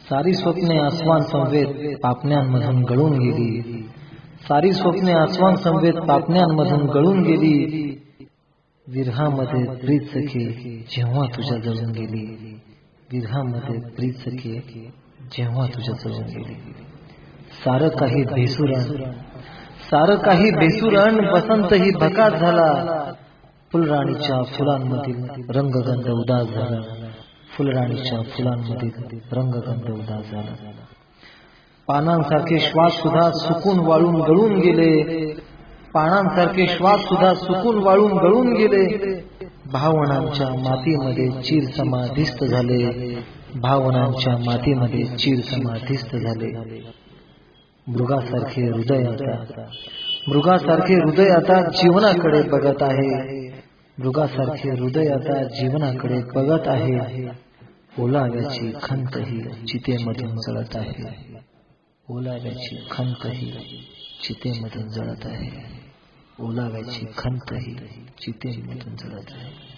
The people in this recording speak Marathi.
सारी स्वप्ने आस्वान समवेत पापण्यांमधून गळून गेली. सारी स्वप्ने आस्वान समवेत पापण्यांमधून गळून गेली. विरहामध्ये प्रीत सखे जेव्हा तुझ्या जळून गेली. विरहामध्ये प्रीत सखे जेव्हा तुझ्या जळून गेली. सारं काही बेसुरण बसंतही भकास झाला. फुलराणीच्या फुलांमधील रंगगंध उदास झाला. फुलराणीच्या फुलांमधील रंगगंध उदास झाला. पानांसारखे श्वास सुद्धा सुकून वाळून गळून गेले. पानांसारखे श्वास सुद्धा सुकून वाळून गळून गेले. भावनांच्या मातीमध्ये चीर समाधिस्थ झाले. भावनांच्या मातीमध्ये चीर समाधिस्थ झाले. मृगासारखे हृदय आता जीवनाकडे बघत आहे. मृगासारखे हृदय आता जीवनाकडे बघत आहे. ओलाव्याची खंतही चितेमधून जळत आहे. ओलाव्याची खंतही चितेमधून जळत आहे. ओलाव्याची खंतही चितेमधून जळत आहे.